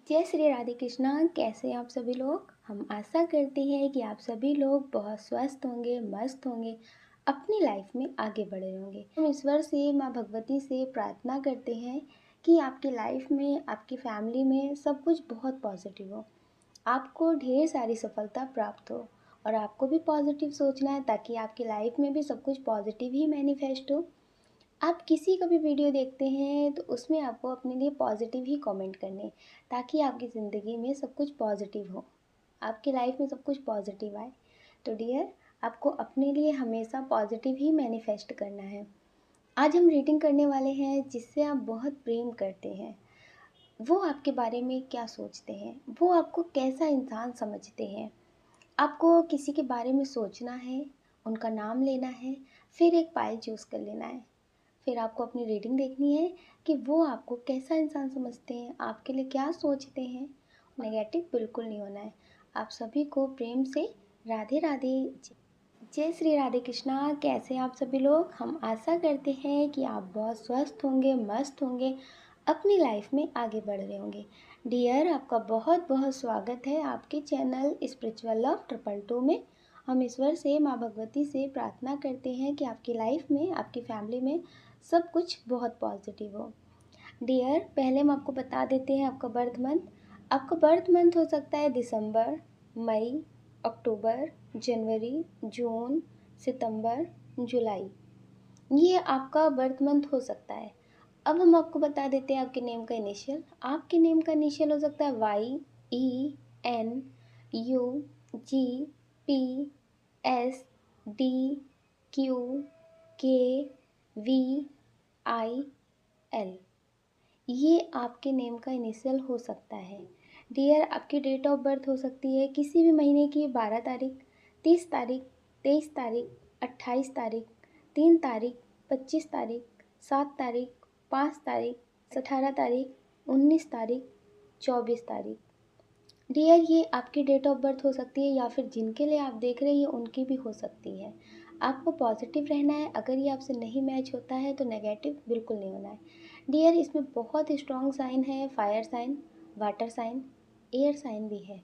जय श्री राधे कृष्णा। कैसे हैं आप सभी लोग। हम आशा करते हैं कि आप सभी लोग बहुत स्वस्थ होंगे, मस्त होंगे, अपनी लाइफ में आगे बढ़ रहे होंगे। हम ईश्वर से, माँ भगवती से प्रार्थना करते हैं कि आपकी लाइफ में, आपकी फैमिली में सब कुछ बहुत पॉजिटिव हो, आपको ढेर सारी सफलता प्राप्त हो। और आपको भी पॉजिटिव सोचना है ताकि आपकी लाइफ में भी सब कुछ पॉजिटिव ही मैनिफेस्ट हो। आप किसी का भी वीडियो देखते हैं तो उसमें आपको अपने लिए पॉजिटिव ही कमेंट करने, ताकि आपकी ज़िंदगी में सब कुछ पॉजिटिव हो, आपकी लाइफ में सब कुछ पॉजिटिव आए। तो डियर, आपको अपने लिए हमेशा पॉजिटिव ही मैनिफेस्ट करना है। आज हम रीडिंग करने वाले हैं जिससे आप बहुत प्रेम करते हैं। वो आपके बारे में क्या सोचते हैं, वो आपको कैसा इंसान समझते हैं। आपको किसी के बारे में सोचना है, उनका नाम लेना है, फिर एक पाइल चूज़ कर लेना है। फिर आपको अपनी रीडिंग देखनी है कि वो आपको कैसा इंसान समझते हैं, आपके लिए क्या सोचते हैं। नेगेटिव बिल्कुल नहीं होना है। आप सभी को प्रेम से राधे राधे, जय श्री राधे कृष्णा। कैसे हैं आप सभी लोग। हम आशा करते हैं कि आप बहुत स्वस्थ होंगे, मस्त होंगे, अपनी लाइफ में आगे बढ़ रहे होंगे। डियर, आपका बहुत बहुत स्वागत है आपके चैनल स्पिरिचुअल लव 222 में। हम ईश्वर से, माँ भगवती से प्रार्थना करते हैं कि आपकी लाइफ में, आपकी फैमिली में सब कुछ बहुत पॉजिटिव हो। डियर, पहले हम आपको बता देते हैं आपका बर्थ मंथ। आपका बर्थ मंथ हो सकता है दिसंबर, मई, अक्टूबर, जनवरी, जून, सितंबर, जुलाई। ये आपका बर्थ मंथ हो सकता है। अब हम आपको बता देते हैं आपके नेम का इनिशियल। आपके नेम का इनिशियल हो सकता है Y, E, N, U, G, P, S, D, Q, K, V, I, L. ये आपके नेम का इनिशियल हो सकता है। डियर, आपकी डेट ऑफ बर्थ हो सकती है किसी भी महीने की 12 तारीख, 30 तारीख, 23 तारीख, 28 तारीख, 3 तारीख, 25 तारीख, 7 तारीख, 5 तारीख, 18 तारीख, 19 तारीख, 24 तारीख। डियर, ये आपकी डेट ऑफ बर्थ हो सकती है या फिर जिनके लिए आप देख रहे हैं उनकी भी हो सकती है। आपको पॉजिटिव रहना है। अगर ये आपसे नहीं मैच होता है तो नेगेटिव बिल्कुल नहीं होना है। डियर, इसमें बहुत स्ट्रॉन्ग साइन है, fire sign, water sign, air sign भी है।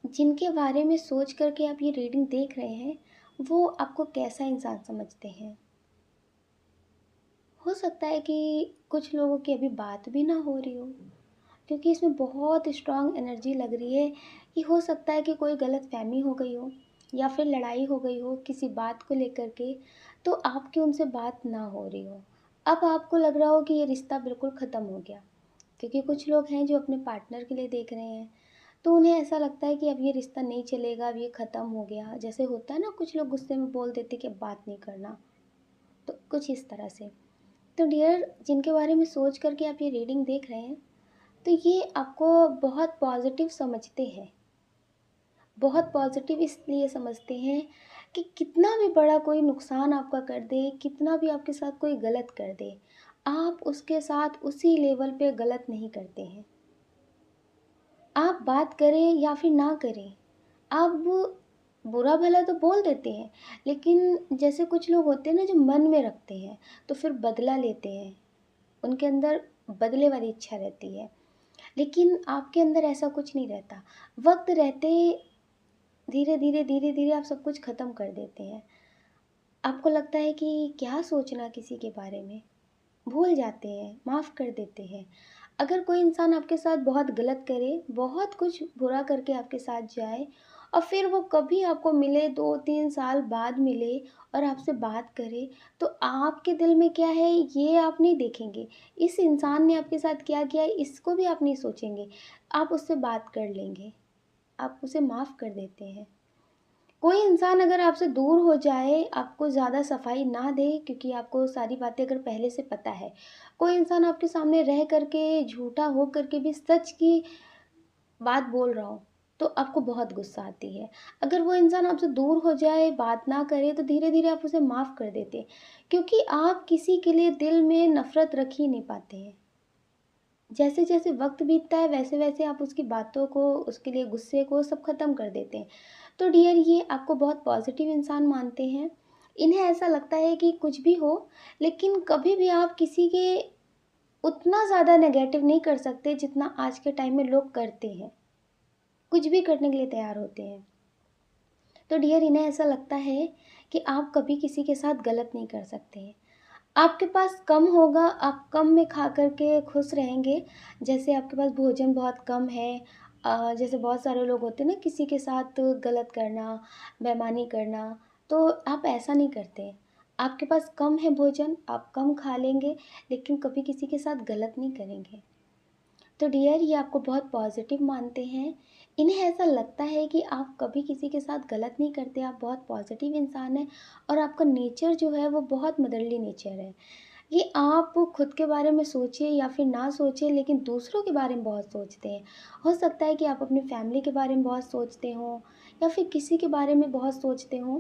जिनके बारे में सोच करके आप ये रीडिंग देख रहे हैं वो आपको कैसा इंसान समझते हैं। हो सकता है कि कुछ लोगों की अभी बात भी ना हो रही हो, क्योंकि इसमें बहुत स्ट्रॉन्ग एनर्जी लग रही है कि हो सकता है कि कोई गलतफहमी हो गई हो या फिर लड़ाई हो गई हो किसी बात को लेकर के, तो आपकी उनसे बात ना हो रही हो। अब आपको लग रहा हो कि ये रिश्ता बिल्कुल ख़त्म हो गया, क्योंकि कुछ लोग हैं जो अपने पार्टनर के लिए देख रहे हैं, तो उन्हें ऐसा लगता है कि अब ये रिश्ता नहीं चलेगा, अब ये ख़त्म हो गया। जैसे होता है ना, कुछ लोग गुस्से में बोल देते कि अब बात नहीं करना, तो कुछ इस तरह से। तो डियर, जिनके बारे में सोच करके आप ये रीडिंग देख रहे हैं, तो ये आपको बहुत पॉजिटिव समझते हैं। बहुत पॉजिटिव इसलिए समझते हैं कि कितना भी बड़ा कोई नुकसान आपका कर दे, कितना भी आपके साथ कोई गलत कर दे, आप उसके साथ उसी लेवल पे गलत नहीं करते हैं। आप बात करें या फिर ना करें, आप बुरा भला तो बोल देते हैं, लेकिन जैसे कुछ लोग होते हैं ना जो मन में रखते हैं तो फिर बदला लेते हैं, उनके अंदर बदले वाली इच्छा रहती है। लेकिन आपके अंदर ऐसा कुछ नहीं रहता। वक्त रहते धीरे धीरे धीरे धीरे आप सब कुछ ख़त्म कर देते हैं। आपको लगता है कि क्या सोचना किसी के बारे में, भूल जाते हैं, माफ़ कर देते हैं। अगर कोई इंसान आपके साथ बहुत गलत करे, बहुत कुछ बुरा करके आपके साथ जाए और फिर वो कभी आपको मिले, 2-3 साल बाद मिले और आपसे बात करे, तो आपके दिल में क्या है ये आप नहीं देखेंगे। इस इंसान ने आपके साथ क्या किया है इसको भी आप नहीं सोचेंगे। आप उससे बात कर लेंगे, आप उसे माफ़ कर देते हैं। कोई इंसान अगर आपसे दूर हो जाए, आपको ज़्यादा सफाई ना दे, क्योंकि आपको सारी बातें अगर पहले से पता है, कोई इंसान आपके सामने रह करके झूठा हो करके भी सच की बात बोल रहा हो, तो आपको बहुत गुस्सा आती है। अगर वो इंसान आपसे दूर हो जाए, बात ना करे, तो धीरे धीरे आप उसे माफ़ कर देते हैं, क्योंकि आप किसी के लिए दिल में नफ़रत रख ही नहीं पाते हैं। जैसे जैसे वक्त बीतता है वैसे वैसे आप उसकी बातों को, उसके लिए गुस्से को सब ख़त्म कर देते हैं। तो डियर, ये आपको बहुत पॉजिटिव इंसान मानते हैं। इन्हें ऐसा लगता है कि कुछ भी हो, लेकिन कभी भी आप किसी के उतना ज़्यादा नेगेटिव नहीं कर सकते जितना आज के टाइम में लोग करते हैं, कुछ भी करने के लिए तैयार होते हैं। तो डियर, इन्हें ऐसा लगता है कि आप कभी किसी के साथ गलत नहीं कर सकते हैं। आपके पास कम होगा, आप कम में खा कर के खुश रहेंगे। जैसे आपके पास भोजन बहुत कम है, जैसे बहुत सारे लोग होते हैं ना, किसी के साथ गलत करना, बेईमानी करना, तो आप ऐसा नहीं करते। आपके पास कम है भोजन, आप कम खा लेंगे, लेकिन कभी किसी के साथ गलत नहीं करेंगे। तो डियर, ये आपको बहुत पॉजिटिव मानते हैं। इन्हें ऐसा लगता है कि आप कभी किसी के साथ गलत नहीं करते, आप बहुत पॉजिटिव इंसान हैं और आपका नेचर जो है वो बहुत मदरली नेचर है। ये आप खुद के बारे में सोचिए या फिर ना सोचिए, लेकिन दूसरों के बारे में बहुत सोचते हैं। हो सकता है कि आप अपनी फैमिली के बारे में बहुत सोचते हों या फिर किसी के बारे में बहुत सोचते हों।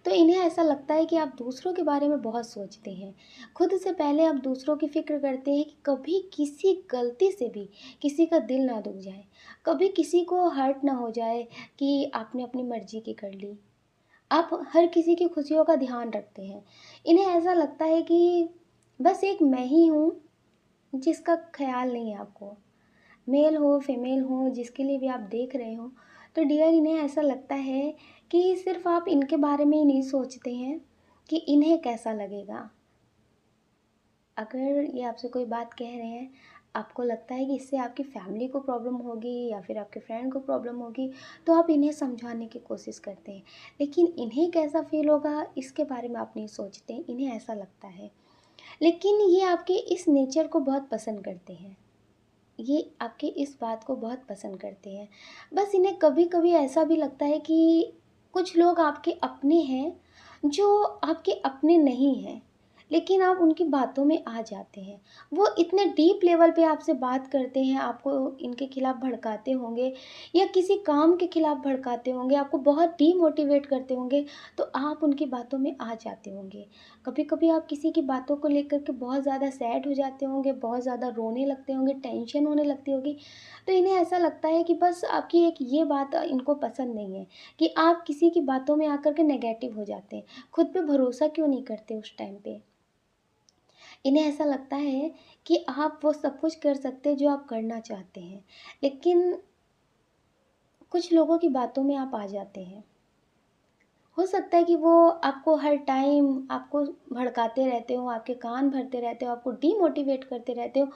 तो इन्हें ऐसा लगता है कि आप दूसरों के बारे में बहुत सोचते हैं। खुद से पहले आप दूसरों की फ़िक्र करते हैं कि कभी किसी गलती से भी किसी का दिल ना दुख जाए, कभी किसी को हर्ट ना हो जाए कि आपने अपनी मर्ज़ी की कर ली। आप हर किसी की खुशियों का ध्यान रखते हैं। इन्हें ऐसा लगता है कि बस एक मैं ही हूँ जिसका ख़्याल नहीं है आपको। मेल हो, फीमेल हो, जिसके लिए भी आप देख रहे हो, तो डियर, इन्हें ऐसा लगता है कि सिर्फ़ आप इनके बारे में ही नहीं सोचते हैं कि इन्हें कैसा लगेगा। अगर ये आपसे कोई बात कह रहे हैं, आपको लगता है कि इससे आपकी फैमिली को प्रॉब्लम होगी या फिर आपके फ्रेंड को प्रॉब्लम होगी, तो आप इन्हें समझाने की कोशिश करते हैं। लेकिन इन्हें कैसा फ़ील होगा, इसके बारे में आप नहीं सोचते, इन्हें ऐसा लगता है। लेकिन ये आपके इस नेचर को बहुत पसंद करते हैं। ये आपके इस बात को बहुत पसंद करते हैं। बस इन्हें कभी-कभी ऐसा भी लगता है कि कुछ लोग आपके अपने हैं, जो आपके अपने नहीं हैं, लेकिन आप उनकी बातों में आ जाते हैं। वो इतने डीप लेवल पे आपसे बात करते हैं, आपको इनके खिलाफ भड़काते होंगे या किसी काम के खिलाफ भड़काते होंगे, आपको बहुत डीमोटिवेट करते होंगे, तो आप उनकी बातों में आ जाते होंगे। कभी-कभी आप किसी की बातों को लेकर के बहुत ज़्यादा सैड हो जाते होंगे, बहुत ज़्यादा रोने लगते होंगे, टेंशन होने लगती होगी। तो इन्हें ऐसा लगता है कि बस आपकी एक ये बात इनको पसंद नहीं है कि आप किसी की बातों में आकर के नेगेटिव हो जाते हैं। खुद पे भरोसा क्यों नहीं करते उस टाइम पे? इन्हें ऐसा लगता है कि आप वो सब कुछ कर सकते हैं जो आप करना चाहते हैं, लेकिन कुछ लोगों की बातों में आप आ जाते हैं। हो सकता है कि वो आपको हर टाइम आपको भड़काते रहते हो, आपके कान भरते रहते हो, आपको डीमोटिवेट करते रहते हो,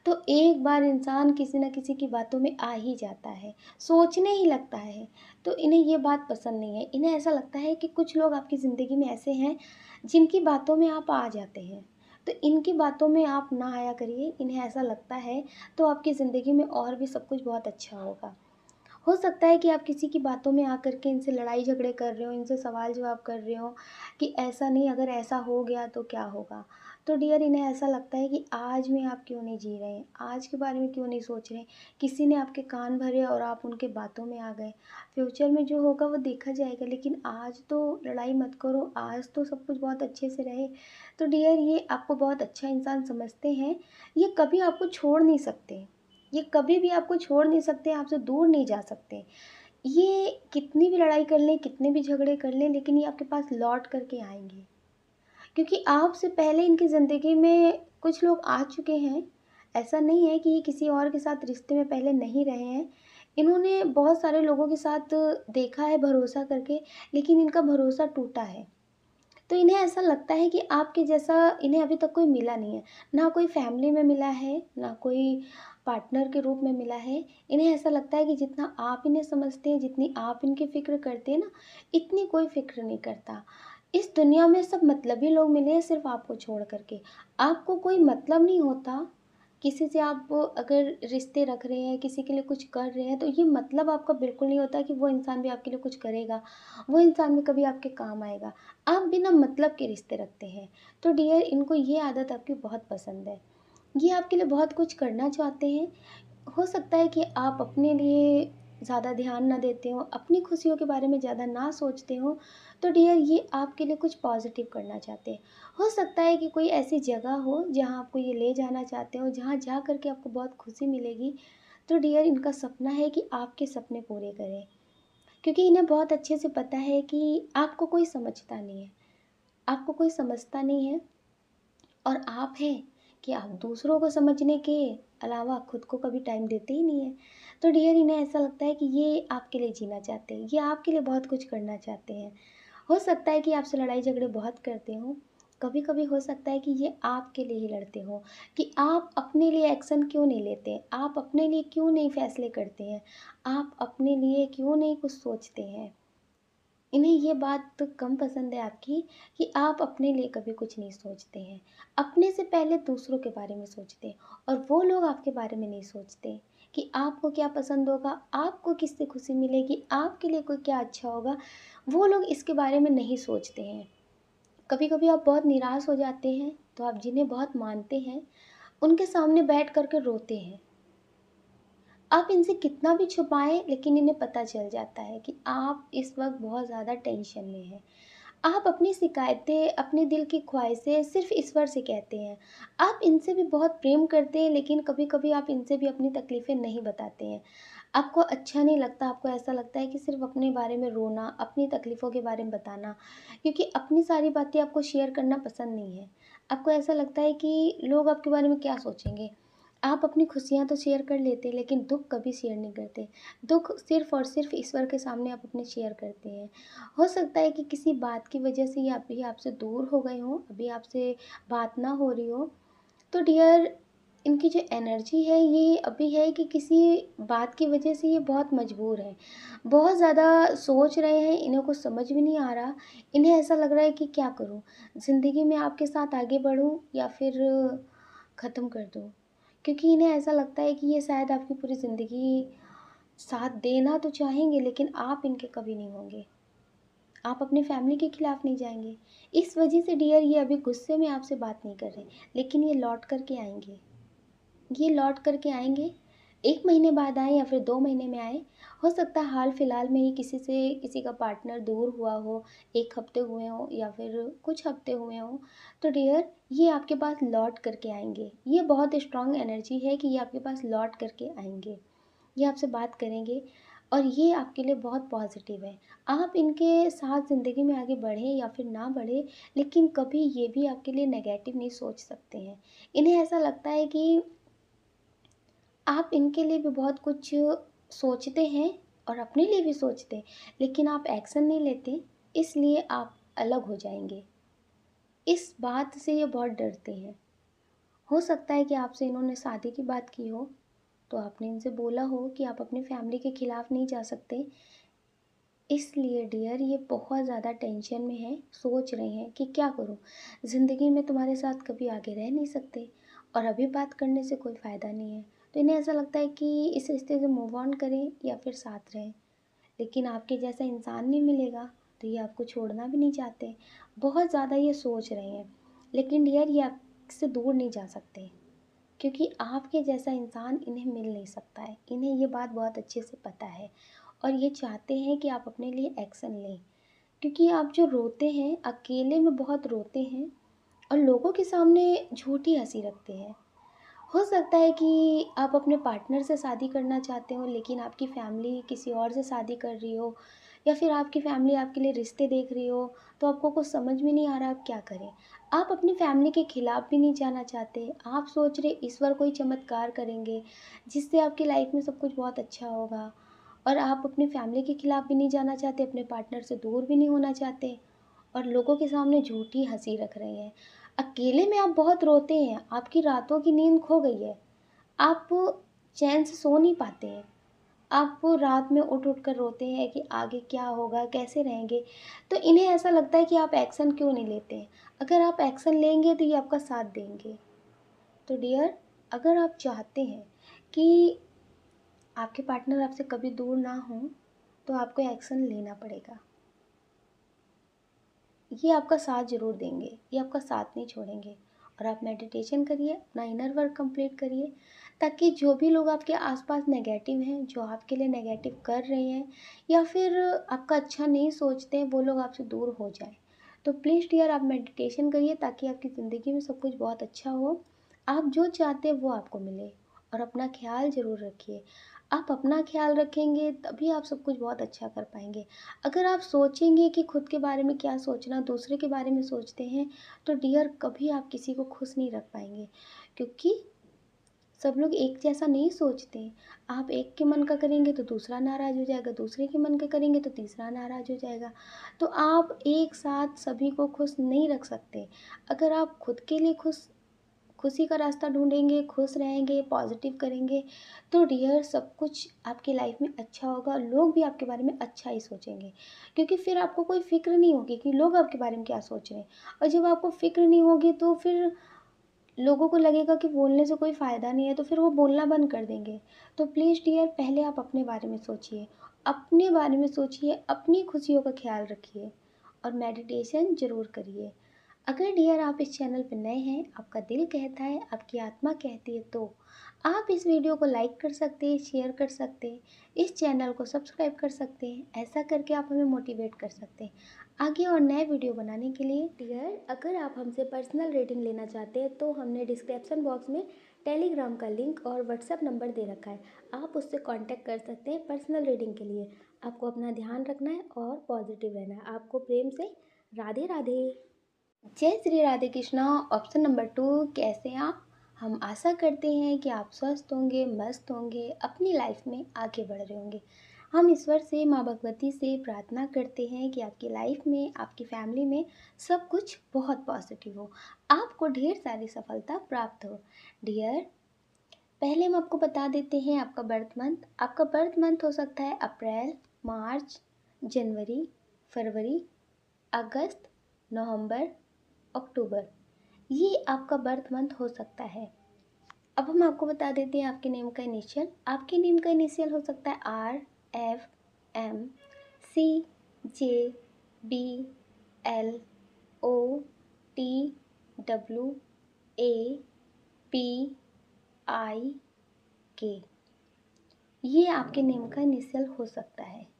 तो एक बार इंसान किसी न किसी की बातों में आ ही जाता है, सोचने ही लगता है। तो इन्हें ये बात पसंद नहीं है। इन्हें ऐसा लगता है कि कुछ लोग आपकी ज़िंदगी में ऐसे हैं, जिनकी बातों में आप आ जाते हैं। तो इनकी बातों में आप ना आया करिए, इन्हें ऐसा लगता है, तो आपकी ज़िंदगी में और भी सब कुछ बहुत अच्छा होगा। हो सकता है कि आप किसी की बातों में आकर के इनसे लड़ाई झगड़े कर रहे हो, इनसे सवाल जवाब कर रहे हो कि ऐसा नहीं, अगर ऐसा हो गया तो क्या होगा? तो डियर, इन्हें ऐसा लगता है कि आज में आप क्यों नहीं जी रहे हैं? आज के बारे में क्यों नहीं सोच रहे हैं? किसी ने आपके कान भरे और आप उनके बातों में आ गए। फ्यूचर में जो होगा वो देखा जाएगा, लेकिन आज तो लड़ाई मत करो, आज तो सब कुछ बहुत अच्छे से रहे। तो डियर, ये आपको बहुत अच्छा इंसान समझते हैं, ये कभी आपको छोड़ नहीं सकते। ये कभी भी आपको छोड़ नहीं सकते, आपसे दूर नहीं जा सकते। ये कितनी भी लड़ाई कर लें, कितने भी झगड़े कर लें, लेकिन ये आपके पास लौट कर के आएँगे। क्योंकि आपसे पहले इनकी ज़िंदगी में कुछ लोग आ चुके हैं। ऐसा नहीं है कि ये किसी और के साथ रिश्ते में पहले नहीं रहे हैं। इन्होंने बहुत सारे लोगों के साथ देखा है भरोसा करके, लेकिन इनका भरोसा टूटा है। तो इन्हें ऐसा लगता है कि आपके जैसा इन्हें अभी तक कोई मिला नहीं है। ना कोई फैमिली में मिला है, ना कोई पार्टनर के रूप में मिला है। इन्हें ऐसा लगता है कि जितना आप इन्हें समझते हैं, जितनी आप इनकी फ़िक्र करते हैं ना, इतनी कोई फ़िक्र नहीं करता। इस दुनिया में सब मतलबी लोग मिले हैं सिर्फ़ आपको छोड़ कर के। आपको कोई मतलब नहीं होता, किसी से आप अगर रिश्ते रख रहे हैं, किसी के लिए कुछ कर रहे हैं, तो ये मतलब आपका बिल्कुल नहीं होता कि वो इंसान भी आपके लिए कुछ करेगा, वो इंसान भी कभी आपके काम आएगा। आप बिना मतलब के रिश्ते रखते हैं। तो डियर, इनको ये आदत आपकी बहुत पसंद है। ये आपके लिए बहुत कुछ करना चाहते हैं। हो सकता है कि आप अपने लिए ज़्यादा ध्यान ना देते हो, अपनी खुशियों के बारे में ज़्यादा ना सोचते हो, तो डियर, ये आपके लिए कुछ पॉज़िटिव करना चाहते हैं। हो सकता है कि कोई ऐसी जगह हो जहाँ आपको ये ले जाना चाहते हो, जहाँ जा कर के आपको बहुत खुशी मिलेगी। तो डियर, इनका सपना है कि आपके सपने पूरे करें, क्योंकि इन्हें बहुत अच्छे से पता है कि आपको कोई समझता नहीं है, आपको कोई समझता नहीं है और आप हैं कि आप दूसरों को समझने के अलावा खुद को कभी टाइम देते ही नहीं हैं। तो डियर इन्हें ऐसा लगता है कि ये आपके लिए जीना चाहते हैं, ये आपके लिए बहुत कुछ करना चाहते हैं। हो सकता है कि आपसे लड़ाई झगड़े बहुत करते हों, कभी-कभी हो सकता है कि ये आपके लिए ही लड़ते हों, कि आप अपने लिए एक्शन क्यों नहीं लेते? आप अपने लिए क्यों नहीं फैसले करते हैं? आप अपने लिए क्यों नहीं कुछ सोचते हैं? इन्हें ये बात तो कम पसंद है आपकी कि आप अपने लिए कभी कुछ नहीं सोचते हैं। अपने से पहले दूसरों के बारे में सोचते हैं और वो लोग आपके बारे में नहीं सोचते कि आपको क्या पसंद होगा, आपको किससे खुशी मिलेगी, आपके लिए कोई क्या अच्छा होगा, वो लोग इसके बारे में नहीं सोचते हैं। कभी-कभी आप बहुत निराश हो जाते हैं, तो आप जिन्हें बहुत मानते हैं, उनके सामने बैठ कर के रोते हैं। आप इनसे कितना भी छुपाएँ लेकिन इन्हें पता चल जाता है कि आप इस वक़्त बहुत ज़्यादा टेंशन में हैं। आप अपनी शिकायतें, अपने दिल की ख्वाहिशें सिर्फ़ ईश्वर से कहते हैं। आप इनसे भी बहुत प्रेम करते हैं लेकिन कभी-कभी आप इनसे भी अपनी तकलीफ़ें नहीं बताते हैं। आपको अच्छा नहीं लगता, आपको ऐसा लगता है कि सिर्फ़ अपने बारे में रोना, अपनी तकलीफ़ों के बारे में बताना, क्योंकि अपनी सारी बातें आपको शेयर करना पसंद नहीं है। आपको ऐसा लगता है कि लोग आपके बारे में क्या सोचेंगे? आप अपनी खुशियाँ तो शेयर कर लेते हैं लेकिन दुःख कभी शेयर नहीं करते। दुःख सिर्फ़ और सिर्फ़ ईश्वर के सामने आप अपने शेयर करते हैं। हो सकता है कि किसी बात की वजह से ये अभी आपसे दूर हो गए हों, अभी आपसे बात ना हो रही हो। तो डियर इनकी जो एनर्जी है ये अभी है कि किसी बात की वजह से ये बहुत मजबूर हैं। बहुत ज़्यादा सोच रहे हैं, इन्हें कुछ समझ भी नहीं आ रहा। इन्हें ऐसा लग रहा है कि क्या करूँ? ज़िंदगी में आपके साथ आगे बढ़ूँ या फिर ख़त्म कर दूँ? क्योंकि इन्हें ऐसा लगता है कि ये शायद आपकी पूरी ज़िंदगी साथ देना तो चाहेंगे लेकिन आप इनके कभी नहीं होंगे। आप अपनी फैमिली के खिलाफ नहीं जाएँगे। इस वजह से डियर ये अभी गुस्से में आपसे बात नहीं कर रहे, लेकिन ये लौट कर के आएँगे। ये लौट कर के आएँगे, 1 महीने बाद आएँ या फिर 2 महीने में आएँ। हो सकता है हाल-फिलहाल में ही किसी का पार्टनर दूर हुआ हो, 1 हफ़्ते हुए हों या फिर कुछ हफ़्ते हुए हों, तो डियर ये आपके पास लौट कर के आएँगे। ये बहुत स्ट्रॉन्ग एनर्जी है कि ये आपके पास लौट कर के आएँगे। ये आपसे बात करेंगे और ये आपके लिए बहुत पॉज़िटिव है। आप इनके साथ ज़िंदगी में आगे बढ़ें या फिर ना बढ़ें, लेकिन कभी ये भी आपके लिए नेगेटिव नहीं सोच सकते हैं। इन्हें ऐसा लगता है कि आप इनके लिए भी बहुत कुछ सोचते हैं और अपने लिए भी सोचते हैं, लेकिन आप एक्शन नहीं लेते, इसलिए आप अलग हो जाएँगे। इस बात से ये बहुत डरते हैं। हो सकता है कि आपसे इन्होंने शादी की बात की हो, तो आपने इनसे बोला हो कि आप अपनी फैमिली के खिलाफ नहीं जा सकते। इसलिए डियर ये बहुत ज़्यादा टेंशन में हैं, सोच रहे हैं कि क्या करूँ? ज़िंदगी में तुम्हारे साथ कभी आगे रह नहीं सकते और अभी बात करने से कोई फ़ायदा नहीं है। तो इन्हें ऐसा लगता है कि इस रिश्ते से मूव ऑन करें या फिर साथ रहें। लेकिन आपके जैसा इंसान नहीं मिलेगा, तो ये आपको छोड़ना भी नहीं चाहते। बहुत ज़्यादा ये सोच रहे हैं, लेकिन डियर ये आपसे दूर नहीं जा सकते, क्योंकि आपके जैसा इंसान इन्हें मिल नहीं सकता है। इन्हें ये बात बहुत अच्छे से पता है और ये चाहते हैं कि आप अपने लिए एक्शन लें। क्योंकि आप जो रोते हैं, अकेले में बहुत रोते हैं और लोगों के सामने झूठी हँसी रखते हैं। हो सकता है कि आप अपने पार्टनर से शादी करना चाहते हो लेकिन आपकी फैमिली किसी और से शादी कर रही हो या फिर आपकी फैमिली आपके लिए रिश्ते देख रही हो, तो आपको कुछ समझ में नहीं आ रहा आप क्या करें। आप अपनी फैमिली के खिलाफ भी नहीं जाना चाहते, आप सोच रहे ईश्वर कोई चमत्कार करेंगे जिससे आपकी लाइफ में सब कुछ बहुत अच्छा होगा और आप अपनी फैमिली के खिलाफ भी नहीं जाना चाहते, अपने पार्टनर से दूर भी नहीं होना चाहते और लोगों के सामने झूठी हँसी रख रहे हैं। अकेले में आप बहुत रोते हैं, आपकी रातों की नींद खो गई है। आप चैन से सो नहीं पाते हैं। आप रात में उठ-उठ कर रोते हैं कि आगे क्या होगा, कैसे रहेंगे? तो इन्हें ऐसा लगता है कि आप एक्शन क्यों नहीं लेते हैं? अगर आप एक्शन लेंगे तो ये आपका साथ देंगे। तो डियर अगर आप चाहते हैं कि आपके पार्टनर आपसे कभी दूर ना हों, तो आपको एक्शन लेना पड़ेगा। ये आपका साथ ज़रूर देंगे, ये आपका साथ नहीं छोड़ेंगे और आप मेडिटेशन करिए, अपना इनर वर्क कंप्लीट करिए ताकि जो भी लोग आपके आसपास नेगेटिव हैं, जो आपके लिए नेगेटिव कर रहे हैं या फिर आपका अच्छा नहीं सोचते हैं, वो लोग आपसे दूर हो जाएँ। तो प्लीज़ डियर आप मेडिटेशन करिए ताकि आपकी ज़िंदगी में सब कुछ बहुत अच्छा हो। आप जो चाहते हैं वो आपको मिले और अपना ख़्याल ज़रूर रखिए। आप अपना ख़्याल रखेंगे तभी आप सब कुछ बहुत अच्छा कर पाएँगे। अगर आप सोचेंगे कि खुद के बारे में क्या सोचना, दूसरे के बारे में सोचते हैं, तो डियर कभी आप किसी को खुश नहीं रख पाएँगे। क्योंकि सब लोग एक जैसा नहीं सोचते। आप एक के मन का करेंगे तो दूसरा नाराज़ हो जाएगा, दूसरे के मन का करेंगे तो तीसरा नाराज़ हो जाएगा। तो आप एक साथ सभी को खुश नहीं रख सकते। अगर आप खुद के लिए खुशी का रास्ता ढूँढेंगे, खुश रहेंगे, पॉज़िटिव करेंगे, तो डियर सब कुछ आपकी लाइफ़ में अच्छा होगा। लोग भी आपके बारे में अच्छा ही सोचेंगे, क्योंकि फिर आपको कोई फ़िक्र नहीं होगी कि लोग आपके बारे में क्या सोच रहे हैं। और जब आपको फ़िक्र नहीं होगी तो फिर लोगों को लगेगा कि बोलने से कोई फ़ायदा नहीं है, तो फिर वो बोलना बंद कर देंगे। तो प्लीज़ डियर पहले आप अपने बारे में सोचिए, अपने बारे में सोचिए, अपनी खुशियों का ख़्याल रखिए और मेडिटेशन ज़रूर करिए। अगर डियर आप इस चैनल पर नए हैं, आपका दिल कहता है, आपकी आत्मा कहती है, तो आप इस वीडियो को लाइक कर सकते हैं, शेयर कर सकते हैं, इस चैनल को सब्सक्राइब कर सकते हैं। ऐसा करके आप हमें मोटिवेट कर सकते हैं आगे और नए वीडियो बनाने के लिए। डियर अगर आप हमसे पर्सनल रीडिंग लेना चाहते हैं तो हमने डिस्क्रिप्शन बॉक्स में टेलीग्राम का लिंक और व्हाट्सएप नंबर दे रखा है, आप उससे कांटेक्ट कर सकते हैं पर्सनल रीडिंग के लिए। आपको अपना ध्यान रखना है और पॉजिटिव रहना है। आपको प्रेम से राधे राधे। जय श्री राधे कृष्णा। ऑप्शन नंबर 2, कैसे हैं आप? हम आशा करते हैं कि आप स्वस्थ होंगे, मस्त होंगे, अपनी लाइफ में आगे बढ़ रहे होंगे। हम ईश्वर से, माँ भगवती से प्रार्थना करते हैं कि आपकी लाइफ में, आपकी फैमिली में सब कुछ बहुत पॉजिटिव हो, आपको ढेर सारी सफलता प्राप्त हो। डियर पहले हम आपको बता देते हैं आपका बर्थ मंथ। आपका बर्थ मंथ हो सकता है अप्रैल, मार्च, जनवरी, फरवरी, अगस्त, नवंबर, अक्टूबर। ये आपका बर्थ मंथ हो सकता है। अब हम आपको बता देते हैं आपके नेम का इनिशियल। आपके नेम का इनिशियल हो सकता है R, F, M, C, J, B, L, O, T, W, A, P, I, K. ये आपके नेम का इनिशियल हो सकता है।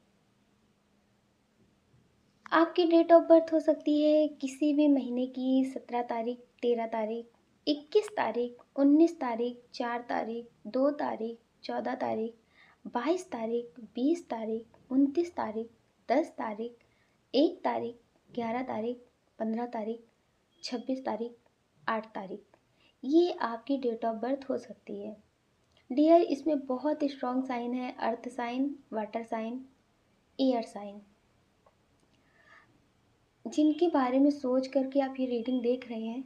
आपकी डेट ऑफ बर्थ हो सकती है किसी भी महीने की 17 तारीख, 13 तारीख, 21 तारीख, 19 तारीख, 4 तारीख, 2 तारीख, 14 तारीख, 22 तारीख, 20 तारीख, 29 तारीख, 10 तारीख, 1 तारीख, 11 तारीख, 15 तारीख, 26 तारीख, 8 तारीख। ये आपकी डेट ऑफ बर्थ हो सकती है। डियर इसमें बहुत स्ट्रॉन्ग साइन है, earth sign, water sign, air sign. जिनके बारे में सोच करके आप ये रीडिंग देख रहे हैं,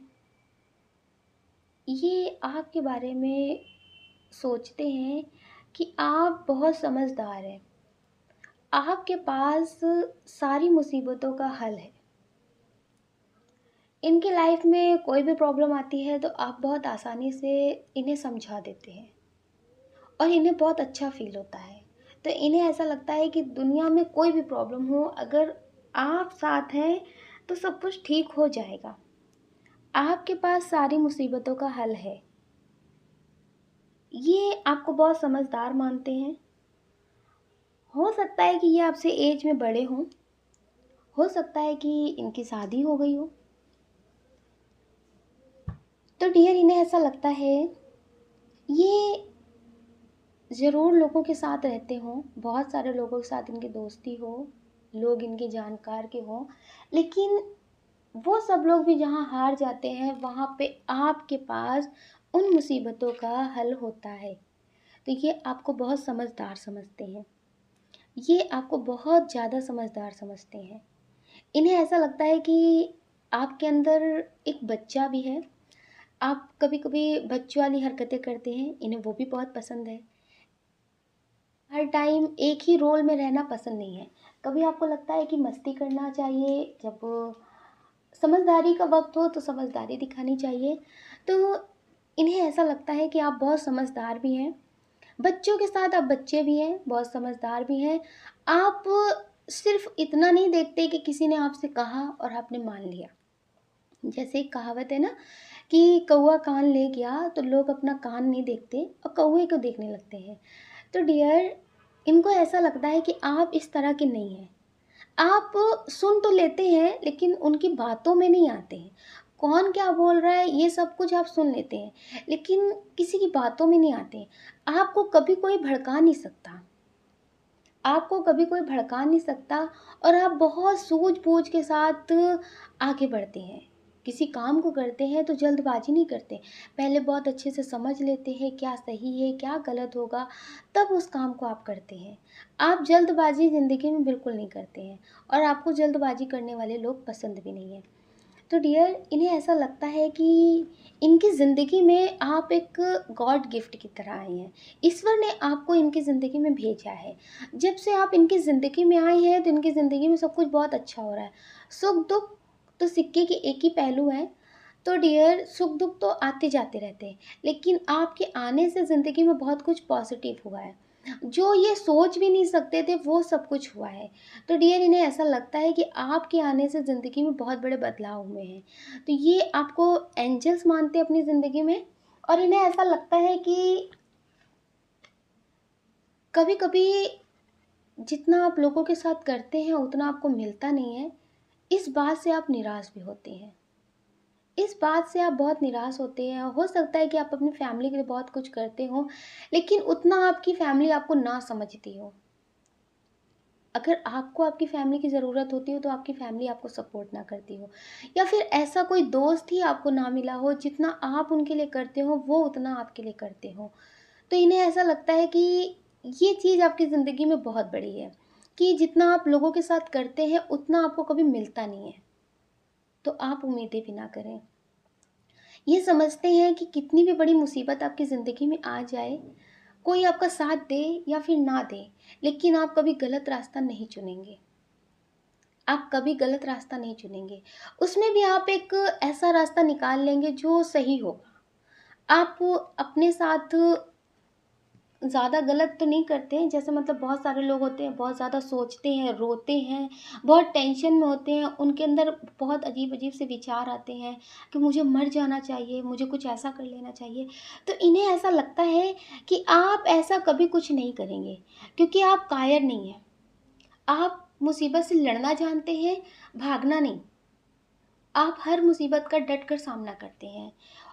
ये आपके बारे में सोचते हैं कि आप बहुत समझदार हैं, आपके पास सारी मुसीबतों का हल है। इनकी लाइफ में कोई भी प्रॉब्लम आती है तो आप बहुत आसानी से इन्हें समझा देते हैं और इन्हें बहुत अच्छा फील होता है। तो इन्हें ऐसा लगता है कि दुनिया में कोई भी प्रॉब्लम हो, अगर आप साथ हैं तो सब कुछ ठीक हो जाएगा। आपके पास सारी मुसीबतों का हल है। ये आपको बहुत समझदार मानते हैं। हो सकता है कि ये आपसे एज में बड़े हों, हो सकता है कि इनकी शादी हो गई हो। तो डियर इन्हें ऐसा लगता है ये ज़रूर लोगों के साथ रहते हों, बहुत सारे लोगों के साथ इनकी दोस्ती हो, लोग इनके जानकार के हों, लेकिन वो सब लोग भी जहाँ हार जाते हैं वहाँ पे आपके पास उन मुसीबतों का हल होता है। तो ये आपको बहुत समझदार समझते हैं, ये आपको बहुत ज़्यादा समझदार समझते हैं। इन्हें ऐसा लगता है कि आपके अंदर एक बच्चा भी है। आप कभी कभी बच्चों वाली हरकतें करते हैं, इन्हें वो भी बहुत पसंद है। हर टाइम एक ही रोल में रहना पसंद नहीं है। कभी आपको लगता है कि मस्ती करना चाहिए, जब समझदारी का वक्त हो तो समझदारी दिखानी चाहिए। तो इन्हें ऐसा लगता है कि आप बहुत समझदार भी हैं, बच्चों के साथ आप बच्चे भी हैं, बहुत समझदार भी हैं। आप सिर्फ इतना नहीं देखते कि किसी ने आपसे कहा और आपने मान लिया। जैसे एक कहावत है ना कि कौवा कान ले गया, तो लोग अपना कान नहीं देखते और कौवे को देखने लगते हैं। तो डियर इनको ऐसा लगता है कि आप इस तरह के नहीं हैं। आप सुन तो लेते हैं लेकिन उनकी बातों में नहीं आते हैं। कौन क्या बोल रहा है ये सब कुछ आप सुन लेते हैं, लेकिन किसी की बातों में नहीं आते हैं। आपको कभी कोई भड़का नहीं सकता, आपको कभी कोई भड़का नहीं सकता, और आप बहुत सूझबूझ के साथ आगे बढ़ते हैं, किसी काम को करते हैं तो जल्दबाजी नहीं करते, पहले बहुत अच्छे से समझ लेते हैं क्या सही है क्या गलत होगा, तब उस काम को आप करते हैं। आप जल्दबाजी ज़िंदगी में बिल्कुल नहीं करते हैं और आपको जल्दबाजी करने वाले लोग पसंद भी नहीं हैं। तो डियर, इन्हें ऐसा लगता है कि इनकी ज़िंदगी में आप एक गॉड गिफ्ट की तरह आए हैं। ईश्वर ने आपको इनकी ज़िंदगी में भेजा है। जब से आप इनकी ज़िंदगी में आए हैं तो इनकी ज़िंदगी में सब कुछ बहुत अच्छा हो रहा है। सुख दुख तो सिक्के के एक ही पहलू हैं। तो डियर, सुख दुख तो आते जाते रहते हैं, लेकिन आपके आने से ज़िंदगी में बहुत कुछ पॉजिटिव हुआ है। जो ये सोच भी नहीं सकते थे वो सब कुछ हुआ है। तो डियर, इन्हें ऐसा लगता है कि आपके आने से ज़िंदगी में बहुत बड़े बदलाव हुए हैं। तो ये आपको एंजल्स मानते हैं अपनी ज़िंदगी में, और इन्हें ऐसा लगता है कि कभी कभी जितना आप लोगों के साथ करते हैं उतना आपको मिलता नहीं है। इस बात से आप निराश भी होते हैं। इस बात से आप बहुत निराश होते हैं। हो सकता है कि आप अपनी फैमिली के लिए बहुत कुछ करते हो, लेकिन उतना आपकी फैमिली आपको ना समझती हो। अगर आपको आपकी फैमिली की ज़रूरत होती हो तो आपकी फैमिली आपको सपोर्ट ना करती हो, या फिर ऐसा कोई दोस्त ही आपको ना मिला हो जितना आप उनके लिए करते हो वो उतना आपके लिए करते हो। तो इन्हें ऐसा लगता है कि ये चीज़ आपकी ज़िंदगी में बहुत बड़ी है कि जितना आप लोगों के साथ करते हैं उतना आपको कभी मिलता नहीं है। तो आप उम्मीदें भी ना करें। ये समझते हैं कि कितनी भी बड़ी मुसीबत आपकी ज़िंदगी में आ जाए, कोई आपका साथ दे या फिर ना दे, लेकिन आप कभी गलत रास्ता नहीं चुनेंगे। आप कभी गलत रास्ता नहीं चुनेंगे। उसमें भी आप एक ऐसा रास्ता निकाल लेंगे जो सही होगा। आप अपने साथ ज़्यादा गलत तो नहीं करते हैं, जैसे मतलब बहुत सारे लोग होते हैं, बहुत ज़्यादा सोचते हैं, रोते हैं, बहुत टेंशन में होते हैं, उनके अंदर बहुत अजीब-अजीब से विचार आते हैं कि मुझे मर जाना चाहिए, मुझे कुछ ऐसा कर लेना चाहिए। तो इन्हें ऐसा लगता है कि आप ऐसा कभी कुछ नहीं करेंगे, क्योंकि आप कायर नहीं हैं। आप मुसीबत से लड़ना जानते हैं, भागना नहीं। आप हर मुसीबत का डट कर सामना करते हैं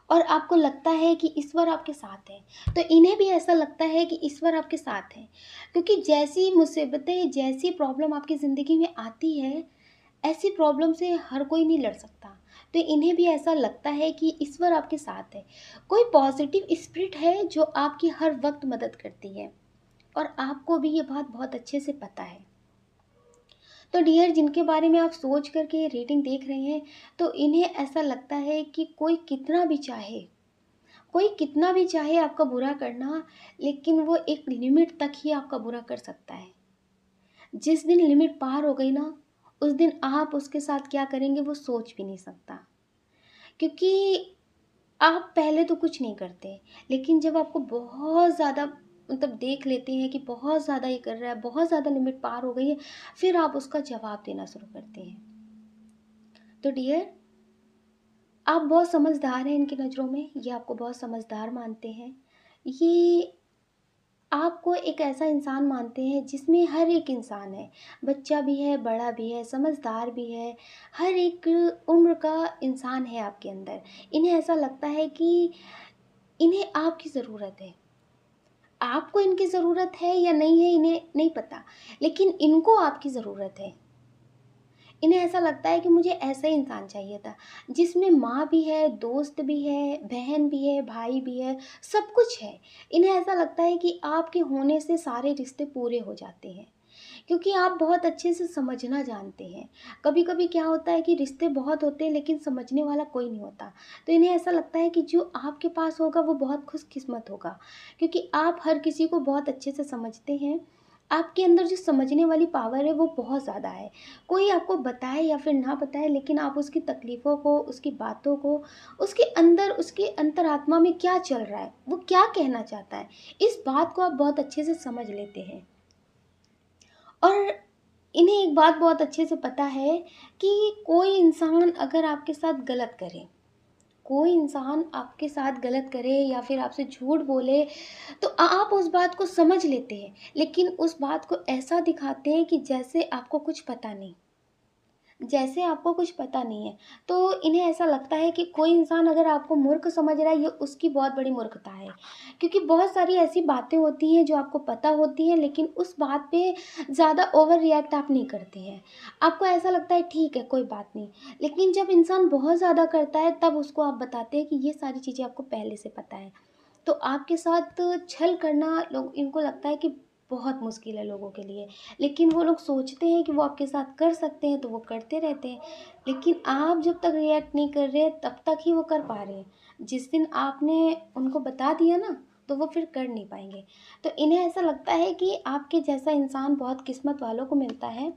और आपको लगता है कि ईश्वर आपके साथ है। तो इन्हें भी ऐसा लगता है कि ईश्वर आपके साथ है, क्योंकि जैसी मुसीबतें, जैसी प्रॉब्लम आपकी ज़िंदगी में आती है, ऐसी प्रॉब्लम से हर कोई नहीं लड़ सकता। तो इन्हें भी ऐसा लगता है कि ईश्वर आपके साथ है। कोई पॉजिटिव स्पिरिट है जो आपकी हर वक्त मदद करती है, और आपको भी ये बात बहुत अच्छे से पता है। तो डियर, जिनके बारे में आप सोच करके ये रेटिंग देख रहे हैं, तो इन्हें ऐसा लगता है कि कोई कितना भी चाहे आपका बुरा करना, लेकिन वो एक लिमिट तक ही आपका बुरा कर सकता है। जिस दिन लिमिट पार हो गई ना, उस दिन आप उसके साथ क्या करेंगे वो सोच भी नहीं सकता। क्योंकि आप पहले तो कुछ नहीं करते, लेकिन जब आपको बहुत ज़्यादा मतलब देख लेते हैं कि बहुत ज़्यादा ये कर रहा है, बहुत ज़्यादा लिमिट पार हो गई है, फिर आप उसका जवाब देना शुरू करते हैं। तो डियर, आप बहुत समझदार हैं इनकी नज़रों में, ये आपको बहुत समझदार मानते हैं। ये आपको एक ऐसा इंसान मानते हैं जिसमें हर एक इंसान है, बच्चा भी है, बड़ा भी है, समझदार भी है, हर एक उम्र का इंसान है आपके अंदर। इन्हें ऐसा लगता है कि इन्हें आपकी ज़रूरत है। आपको इनकी ज़रूरत है या नहीं है इन्हें नहीं पता, लेकिन इनको आपकी ज़रूरत है। इन्हें ऐसा लगता है कि मुझे ऐसा ही इंसान चाहिए था, जिसमें माँ भी है, दोस्त भी है, बहन भी है, भाई भी है, सब कुछ है। इन्हें ऐसा लगता है कि आपके होने से सारे रिश्ते पूरे हो जाते हैं, क्योंकि आप बहुत अच्छे से समझना जानते हैं। कभी-कभी क्या होता है कि रिश्ते बहुत होते हैं लेकिन समझने वाला कोई नहीं होता। तो इन्हें ऐसा लगता है कि जो आपके पास होगा वो बहुत खुशकिस्मत होगा, क्योंकि आप हर किसी को बहुत अच्छे से समझते हैं। आपके अंदर जो समझने वाली पावर है वो बहुत ज़्यादा है। कोई आपको बताए या फिर ना बताए, लेकिन आप उसकी तकलीफ़ों को, उसकी बातों को, उसके अंदर, उसके अंतरात्मा में क्या चल रहा है, वो क्या कहना चाहता है, इस बात को आप बहुत अच्छे से समझ लेते हैं। और इन्हें एक बात बहुत अच्छे से पता है कि कोई इंसान आपके साथ गलत करे या फिर आपसे झूठ बोले, तो आप उस बात को समझ लेते हैं, लेकिन उस बात को ऐसा दिखाते हैं कि जैसे आपको कुछ पता नहीं। जैसे आपको कुछ पता नहीं है। तो इन्हें ऐसा लगता है कि कोई इंसान अगर आपको मूर्ख समझ रहा है, ये उसकी बहुत बड़ी मूर्खता है। क्योंकि बहुत सारी ऐसी बातें होती हैं जो आपको पता होती हैं, लेकिन उस बात पे ज़्यादा ओवर रिएक्ट आप नहीं करते हैं। आपको ऐसा लगता है ठीक है, कोई बात नहीं। लेकिन जब इंसान बहुत ज़्यादा करता है तब उसको आप बताते हैं कि ये सारी चीज़ें आपको पहले से पता है। तो आपके साथ छल करना लोग इनको लगता है कि बहुत मुश्किल है लोगों के लिए। लेकिन वो लोग सोचते हैं कि वो आपके साथ कर सकते हैं तो वो करते रहते हैं। लेकिन आप जब तक रिएक्ट नहीं कर रहे तब तक ही वो कर पा रहे हैं। जिस दिन आपने उनको बता दिया ना, तो वो फिर कर नहीं पाएँगे। तो इन्हें ऐसा लगता है कि आपके जैसा इंसान बहुत किस्मत वालों को मिलता है,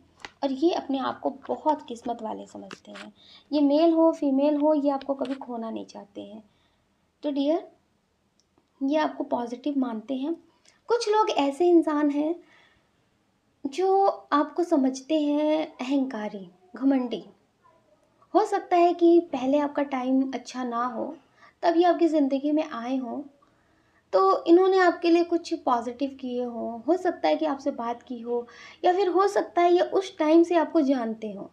और ये अपने आप को बहुत किस्मत वाले समझते हैं। ये मेल हो, फीमेल हो, ये आपको कभी खोना नहीं चाहते हैं। तो डियर, ये आपको पॉज़िटिव मानते हैं। कुछ लोग ऐसे इंसान हैं जो आपको समझते हैं अहंकारी, घमंडी। हो सकता है कि पहले आपका टाइम अच्छा ना हो, तब ये आपकी ज़िंदगी में आए हों, तो इन्होंने आपके लिए कुछ पॉज़िटिव किए हों। हो सकता है कि आपसे बात की हो, या फिर हो सकता है ये उस टाइम से आपको जानते हों।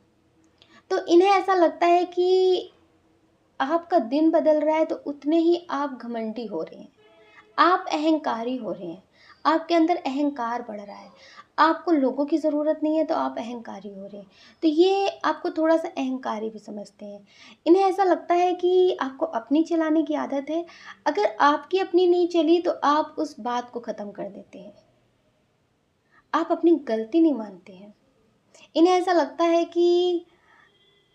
तो इन्हें ऐसा लगता है कि आपका दिन बदल रहा है तो उतने ही आप घमंडी हो रहे हैं। आप अहंकारी हो रहे हैं, आपके अंदर अहंकार बढ़ रहा है। आपको लोगों की ज़रूरत नहीं है तो आप अहंकारी हो रहे हैं। तो ये आपको थोड़ा-सा अहंकारी भी समझते हैं। इन्हें ऐसा लगता है कि आपको अपनी चलाने की आदत है, अगर आपकी अपनी नहीं चली तो आप उस बात को ख़त्म कर देते हैं। आप अपनी गलती नहीं मानते हैं। इन्हें ऐसा लगता है कि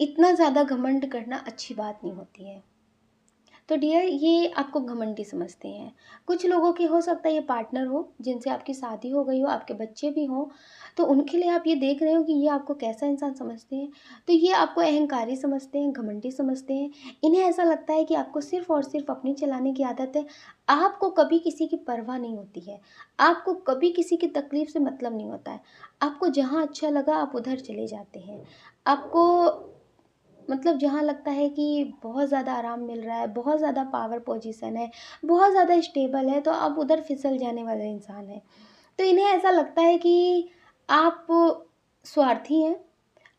इतना ज़्यादा घमंड करना अच्छी बात नहीं होती है। तो डियर, ये आपको घमंडी समझते हैं। कुछ लोगों की हो सकता है ये पार्टनर हो, जिनसे आपकी शादी हो गई हो, आपके बच्चे भी हों, तो उनके लिए आप ये देख रहे हो कि ये आपको कैसा इंसान समझते हैं। तो ये आपको अहंकारी समझते हैं, घमंडी समझते हैं। इन्हें ऐसा लगता है कि आपको सिर्फ़ और सिर्फ़ अपनी चलाने की आदत है। आपको कभी किसी की परवाह नहीं होती है। आपको कभी किसी की तकलीफ़ से मतलब नहीं होता है। आपको जहाँ अच्छा लगा आप उधर चले जाते हैं। आपको मतलब जहाँ लगता है कि बहुत ज़्यादा आराम मिल रहा है, बहुत ज़्यादा पावर पोजीशन है, बहुत ज़्यादा स्टेबल है, तो आप उधर फिसल जाने वाले इंसान हैं। तो इन्हें ऐसा लगता है कि आप स्वार्थी हैं,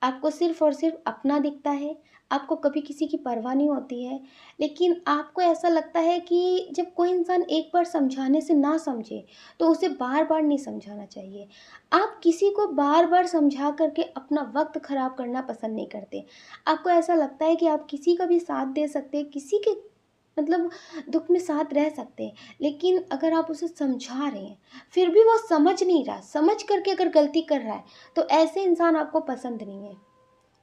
आपको सिर्फ़ और सिर्फ़ अपना दिखता है, आपको कभी किसी की परवाह नहीं होती है। लेकिन आपको ऐसा लगता है कि जब कोई इंसान एक बार समझाने से ना समझे, तो उसे बार-बार नहीं समझाना चाहिए। आप किसी को बार-बार समझा कर के अपना वक़्त ख़राब करना पसंद नहीं करते। आपको ऐसा लगता है कि आप किसी का भी साथ दे सकते हैं, किसी के मतलब दुःख में साथ रह सकते हैं। लेकिन अगर आप उसे समझा रहे हैं, फिर भी वो समझ नहीं रहा, समझ कर के अगर गलती कर रहा है, तो ऐसे इंसान आपको पसंद नहीं है।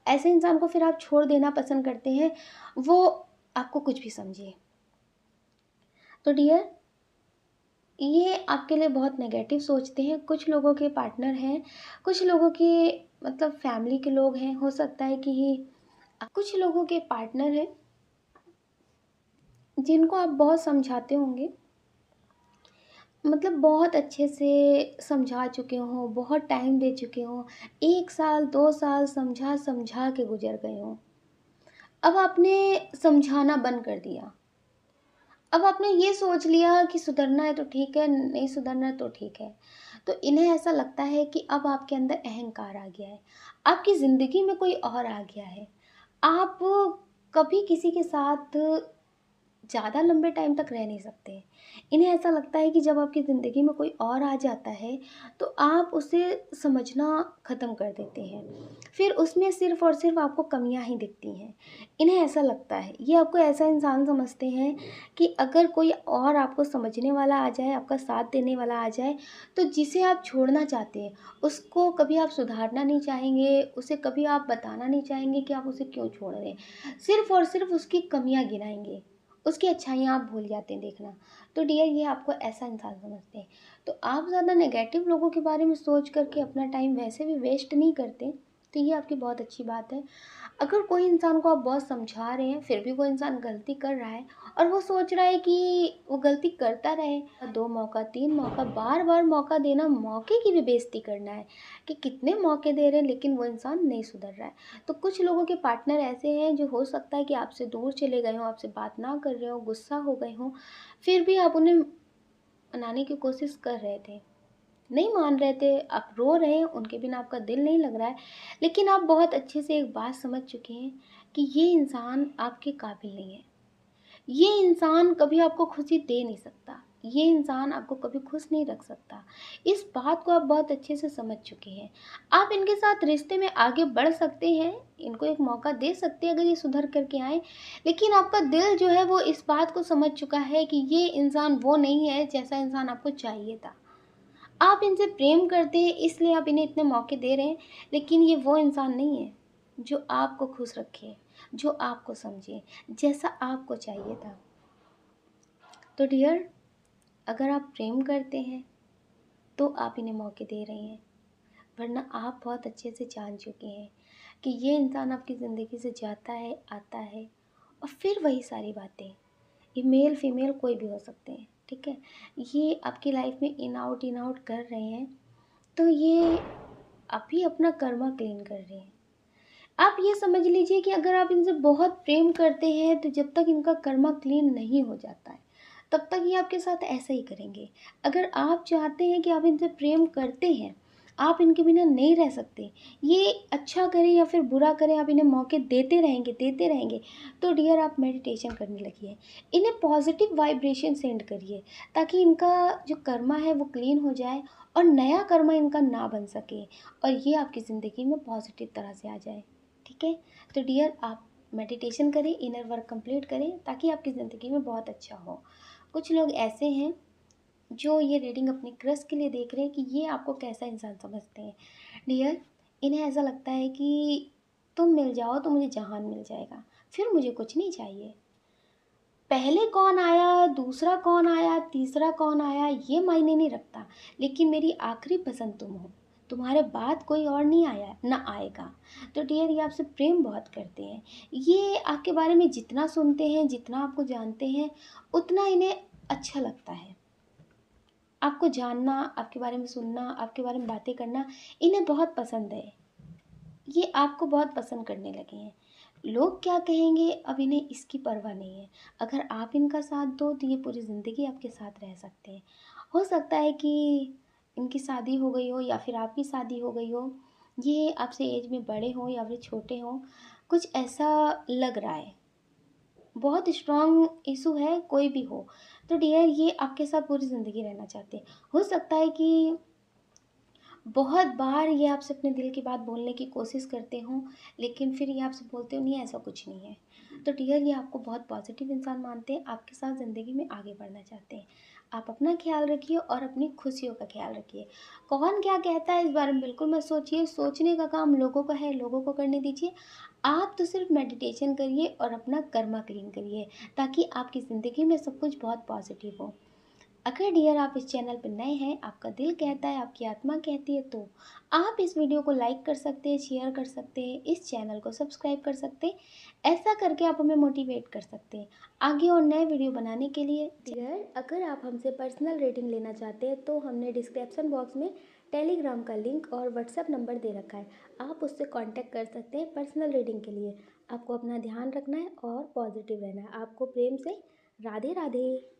ऐसे इंसान को फिर आप छोड़ देना पसंद करते हैं, वो आपको कुछ भी समझे। तो डियर, ये आपके लिए बहुत नेगेटिव सोचते हैं। कुछ लोगों के पार्टनर हैं, कुछ लोगों के मतलब फैमिली के लोग हैं, हो सकता है कि कुछ लोगों के पार्टनर हैं, जिनको आप बहुत समझाते होंगे, मतलब बहुत अच्छे से समझा चुके हों, बहुत टाइम दे चुके हों, 1 साल, 2 साल समझा-समझा के गुज़र गए हों। अब आपने समझाना बंद कर दिया। अब आपने ये सोच लिया कि सुधरना है तो ठीक है, नहीं सुधरना है तो ठीक है। तो इन्हें ऐसा लगता है कि अब आपके अंदर अहंकार आ गया है। आपकी ज़िंदगी में कोई और आ गया है। आप कभी किसी के साथ ज़्यादा लंबे टाइम तक रह नहीं सकते। इन्हें ऐसा लगता है कि जब आपकी ज़िंदगी में कोई और आ जाता है, तो आप उसे समझना ख़त्म कर देते हैं। फिर उसमें सिर्फ़ और सिर्फ़ आपको कमियाँ ही दिखती हैं। इन्हें ऐसा लगता है, ये आपको ऐसा इंसान समझते हैं कि अगर कोई और आपको समझने वाला आ जाए, आपका साथ देने वाला आ जाए, तो जिसे आप छोड़ना चाहते हैं, उसको कभी आप सुधारना नहीं चाहेंगे, उसे कभी आप बताना नहीं चाहेंगे कि आप उसे क्यों छोड़ रहे हैं। सिर्फ़ और सिर्फ़ उसकी कमियाँ गिनाएँगे। उसकी अच्छाइयाँ आप भूल जाते हैं देखना। तो डियर, ये आपको ऐसा इंसान समझते हैं। तो आप ज़्यादा नेगेटिव लोगों के बारे में सोच कर के अपना टाइम वैसे भी वेस्ट नहीं करते, तो ये आपकी बहुत अच्छी बात है। अगर कोई इंसान को आप बहुत समझा रहे हैं, फिर भी वो इंसान गलती कर रहा है और वो सोच रहा है कि वो गलती करता रहे, 2 मौका, 3 मौका, बार-बार मौका देना, मौके की भी बेइज़्ज़ती करना है कि कितने मौके दे रहे हैं लेकिन वो इंसान नहीं सुधर रहा है। तो कुछ लोगों के पार्टनर ऐसे हैं जो हो सकता है कि आपसे दूर चले गए हों, आपसे बात ना कर रहे हों, गुस्सा हो गए हों, फिर भी आप उन्हें मनाने की कोशिश कर रहे थे। नहीं मान रहे थे, आप रो रहे हैं, उनके बिना आपका दिल नहीं लग रहा है, लेकिन आप बहुत अच्छे से एक बात समझ चुके हैं कि ये इंसान आपके काबिल नहीं है। ये इंसान कभी आपको खुशी दे नहीं सकता, ये इंसान आपको कभी खुश नहीं रख सकता। इस बात को आप बहुत अच्छे से समझ चुके हैं। आप इनके साथ रिश्ते में आगे बढ़ सकते हैं, इनको एक मौका दे सकते हैं अगर ये सुधर कर के आएँ, लेकिन आपका दिल जो है वो इस बात को समझ चुका है कि ये इंसान वो नहीं है जैसा इंसान आपको चाहिए था। आप इनसे प्रेम करते हैं इसलिए आप इन्हें इतने मौके दे रहे हैं, लेकिन ये वो इंसान नहीं है जो आपको खुश रखे, जो आपको समझे, जैसा आपको चाहिए था। तो डियर, अगर आप प्रेम करते हैं तो आप इन्हें मौके दे रहे हैं, वरना आप बहुत अच्छे से जान चुके हैं कि ये इंसान आपकी ज़िंदगी से जाता है, आता है और फिर वही सारी बातें। ये मेल फीमेल कोई भी हो सकते हैं, ठीक है? ये आपकी लाइफ में इन आउट कर रहे हैं, तो ये अभी अपना कर्मा क्लीन कर रहे हैं। आप ये समझ लीजिए कि अगर आप इनसे बहुत प्रेम करते हैं तो जब तक इनका कर्मा क्लीन नहीं हो जाता है, तब तक ये आपके साथ ऐसा ही करेंगे। अगर आप चाहते हैं कि आप इनसे प्रेम करते हैं, आप इनके बिना नहीं रह सकते, ये अच्छा करें या फिर बुरा करें, आप इन्हें मौके देते रहेंगे, तो डियर आप मेडिटेशन करने लगिए। इन्हें पॉजिटिव वाइब्रेशन सेंड करिए, ताकि इनका जो कर्मा है वो क्लीन हो जाए और नया कर्मा इनका ना बन सके और ये आपकी ज़िंदगी में पॉजिटिव तरह से आ जाए। ठीक है? तो डियर आप मेडिटेशन करें, इनर वर्क कंप्लीट करें, ताकि आपकी ज़िंदगी में बहुत अच्छा हो। कुछ लोग ऐसे हैं जो ये रीडिंग अपने क्रश के लिए देख रहे हैं कि ये आपको कैसा इंसान समझते हैं। डियर, इन्हें ऐसा लगता है कि तुम मिल जाओ तो मुझे जहान मिल जाएगा, फिर मुझे कुछ नहीं चाहिए। पहले कौन आया, दूसरा कौन आया, तीसरा कौन आया, ये मायने नहीं रखता, लेकिन मेरी आखिरी पसंद तुम हो। तुम्हारे बाद कोई और नहीं आया, ना आएगा। तो डियर, ये आपसे प्रेम बहुत करते हैं। ये आपके बारे में जितना सुनते हैं, जितना आपको जानते हैं, उतना इन्हें अच्छा लगता है। आपको जानना, आपके बारे में सुनना, आपके बारे में बातें करना इन्हें बहुत पसंद है। ये आपको बहुत पसंद करने लगे हैं। लोग क्या कहेंगे अब इन्हें इसकी परवाह नहीं है। अगर आप इनका साथ दो तो ये पूरी ज़िंदगी आपके साथ रह सकते हैं। हो सकता है कि इनकी शादी हो गई हो या फिर आपकी शादी हो गई हो, ये आपसे एज में बड़े हों या फिर छोटे हों, कुछ ऐसा लग रहा है। बहुत स्ट्रॉन्ग इशू है, कोई भी हो। तो डियर, ये आपके साथ पूरी ज़िंदगी रहना चाहते हैं। हो सकता है कि बहुत बार ये आपसे अपने दिल की बात बोलने की कोशिश करते हों, लेकिन फिर ये आपसे बोलते हो नहीं, ऐसा कुछ नहीं है। तो डियर, ये आपको बहुत पॉजिटिव इंसान मानते हैं, आपके साथ ज़िंदगी में आगे बढ़ना चाहते हैं। आप अपना ख्याल रखिए और अपनी खुशियों का ख्याल रखिए। कौन क्या कहता है इस बारे में बिल्कुल मत सोचिए, सोचने का काम लोगों का है, लोगों को करने दीजिए। आप तो सिर्फ मेडिटेशन करिए और अपना कर्मा क्लीन करिए, ताकि आपकी ज़िंदगी में सब कुछ बहुत पॉजिटिव हो। अगर डियर आप इस चैनल पर नए हैं, आपका दिल कहता है, आपकी आत्मा कहती है, तो आप इस वीडियो को लाइक कर सकते हैं, शेयर कर सकते हैं, इस चैनल को सब्सक्राइब कर सकते हैं। ऐसा करके आप हमें मोटिवेट कर सकते हैं आगे और नए वीडियो बनाने के लिए। डियर, अगर आप हमसे पर्सनल रीडिंग लेना चाहते हैं तो हमने डिस्क्रिप्शन बॉक्स में टेलीग्राम का लिंक और व्हाट्सएप नंबर दे रखा है, आप उससे कांटेक्ट कर सकते हैं पर्सनल रीडिंग के लिए। आपको अपना ध्यान रखना है और पॉजिटिव रहना है। आपको प्रेम से राधे राधे।